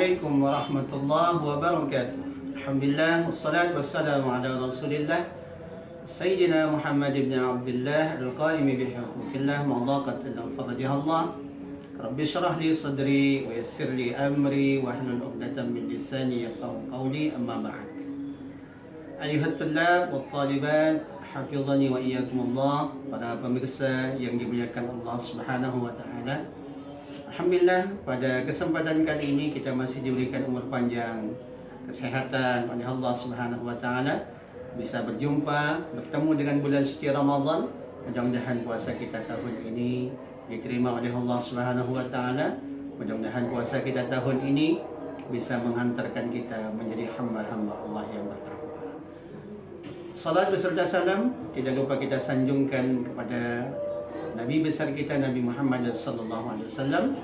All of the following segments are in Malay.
Assalamualaikum warahmatullahi wabarakatuh. Alhamdulillah wassalatu wassalamu ala Rasulillah Sayyidina Muhammad ibn Abdullah al-qaim bihuquqillah ma'daqat al-farajah Allah. Rabbi syrah li sadri wa yassir li amri wa hlul 'uqdatam min lisani yafqahu qawli, amma ba'd. Ayuhat tullab wa talibat, hafizani wa iyyakumullah. Para pemirsa yang dimuliakan Allah Subhanahu wa taala. Alhamdulillah, pada kesempatan kali ini kita masih diberikan umur panjang, kesehatan oleh Allah Subhanahu wa taala, bisa berjumpa, bertemu dengan bulan suci Ramadan. Mudah-mudahan puasa kita tahun ini diterima oleh Allah Subhanahu wa taala. Mudah-mudahan puasa kita tahun ini bisa menghantarkan kita menjadi hamba-hamba Allah yang bertakwa. Salat beserta salam tidak lupa kita sanjungkan kepada Nabi besar kita, Nabi Muhammad sallallahu alaihi wasallam.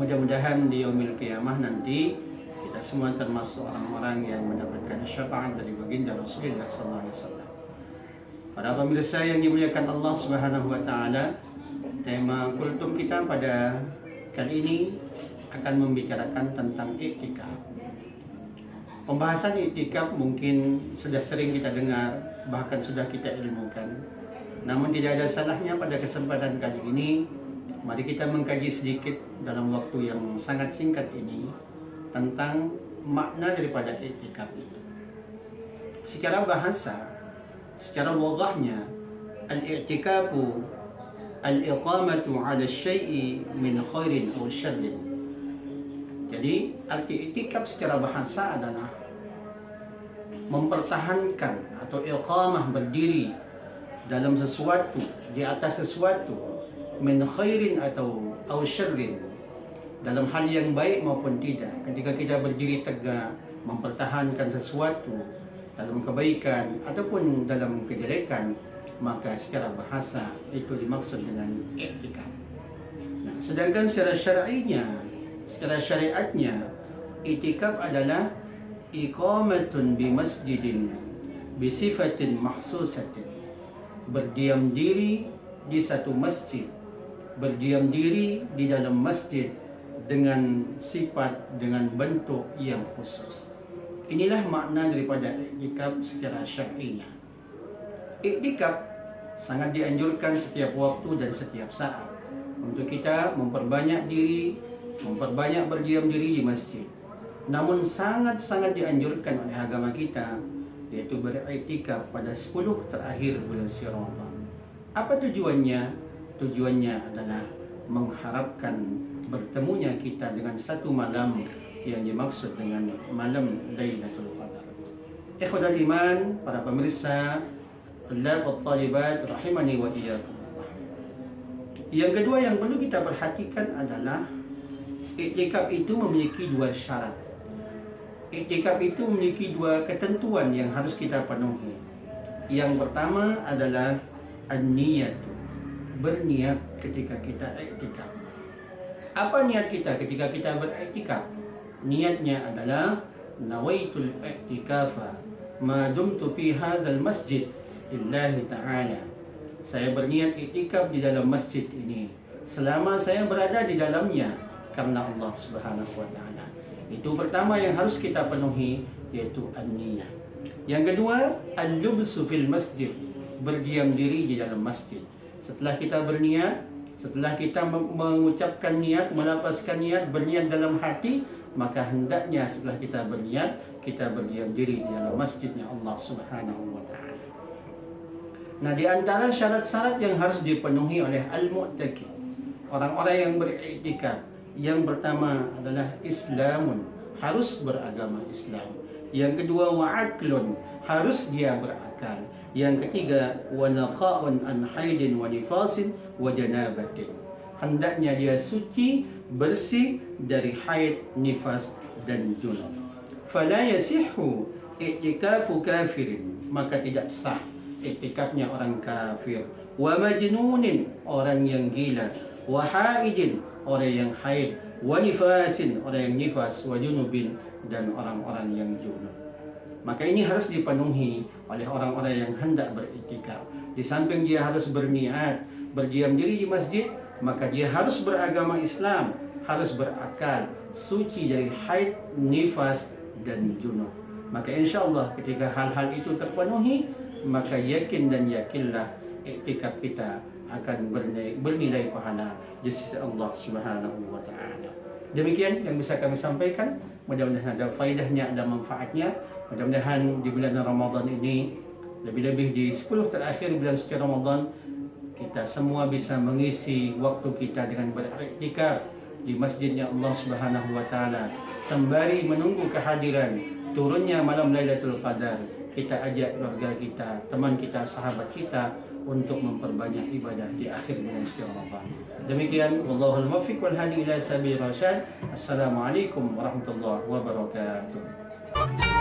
Mudah-mudahan di yaumil qiyamah nanti kita semua termasuk orang-orang yang mendapatkan syafaat dari baginda Rasulullah sallallahu alaihi wasallam. Para pemirsa yang dimuliakan Allah Subhanahu wa taala, tema kultum kita pada kali ini akan membicarakan tentang iktikaf. Pembahasan iktikaf mungkin sudah sering kita dengar, bahkan sudah kita ilmukan. Namun tidak ada salahnya pada kesempatan kali ini, mari kita mengkaji sedikit dalam waktu yang sangat singkat ini tentang makna daripada iktikaf itu. Secara bahasa, secara lughahnya, al-i'tikafu al-iqamatu 'ala syai'i min khairin aw syarrin. Jadi, arti iktikaf secara bahasa adalah mempertahankan atau iqamah, berdiri dalam sesuatu, di atas sesuatu, min khairin atau syarrin, dalam hal yang baik maupun tidak. Ketika kita berdiri tegak mempertahankan sesuatu dalam kebaikan ataupun dalam kejelekan, maka secara bahasa itu dimaksud dengan iktikaf. Nah, sedangkan secara syar'inya, secara syariatnya, iktikaf adalah iqamatun bi masjidin bi sifatin mahsusatin. Berdiam diri di satu masjid, berdiam diri di dalam masjid dengan sifat, dengan bentuk yang khusus. Inilah makna daripada iktikaf secara syar'inya. Iktikaf sangat dianjurkan setiap waktu dan setiap saat untuk kita memperbanyak diri, memperbanyak berdiam diri di masjid. Namun sangat-sangat dianjurkan oleh agama kita, yaitu beriktikaf pada 10 terakhir bulan suci Ramadan. Apa tujuannya? Tujuannya adalah mengharapkan bertemunya kita dengan satu malam yang dimaksud dengan malam Lailatul Qadar. Ikhwatal iman, para pemirsa, tullab wa talibat rahimani wa iyyakumullah. Yang kedua yang perlu kita perhatikan adalah iktikaf itu memiliki dua syarat. Iktikaf itu memiliki dua ketentuan yang harus kita penuhi. Yang pertama adalah an-niyat, berniat ketika kita iktikaf. Apa niat kita ketika kita beriktikaf? Niatnya adalah nawaitul i'tikafa ma dumtu fi hadzal masjid lillahi ta'ala. Saya berniat iktikaf di dalam masjid ini selama saya berada di dalamnya karena Allah Subhanahu wa taala. Itu pertama yang harus kita penuhi, yaitu an-niyah. Yang kedua, al-lubsu fil masjid, berdiam diri di dalam masjid. Setelah kita berniat, setelah kita mengucapkan niat, melafazkan niat, berniat dalam hati, maka hendaknya setelah kita berniat, kita berdiam diri di dalam masjidnya Allah Subhanahu wa taala. Nah, di antara syarat-syarat yang harus dipenuhi oleh al-mu'takif, orang-orang yang beriktikaf, yang pertama adalah Islamun, harus beragama Islam. Yang kedua, wa'aklun, harus dia berakal. Yang ketiga, wa naqa'un an haidin wa nifasin wa janabatin, hendaknya dia suci, bersih dari haid, nifas dan junub. Fala yasihhu i'tikafu kafirin, maka tidak sah iktikafnya orang kafir. Wa majnunin, orang yang gila. Wa haidin, orang yang haid. Wa nifasin, orang yang nifas. Wa junubin, dan orang-orang yang junub. Maka ini harus dipenuhi oleh orang-orang yang hendak beriktikaf. Di samping dia harus berniat, berdiam diri di masjid, maka dia harus beragama Islam, harus berakal, suci dari haid, nifas dan junub. Maka insya-Allah ketika hal-hal itu terpenuhi, maka yakin dan yakinlah iktikaf kita akan bernilai pahala di sisi Allah Subhanahu wa taala. Demikian yang bisa kami sampaikan. Mudah-mudahan ada faedahnya, ada manfaatnya. Mudah-mudahan di bulan Ramadan ini, lebih-lebih di 10 terakhir bulan suci Ramadan, kita semua bisa mengisi waktu kita dengan beriktikaf di masjidnya Allah Subhanahu wa taala sembari menunggu kehadiran turunnya malam Lailatul Qadar. Kita ajak keluarga kita, teman kita, sahabat kita untuk memperbanyak ibadah di akhir bulan suci Ramadan. Demikian, wallahul muwaffiq wal hadi ila sabilir rasyad. Assalamualaikum warahmatullahi wabarakatuh.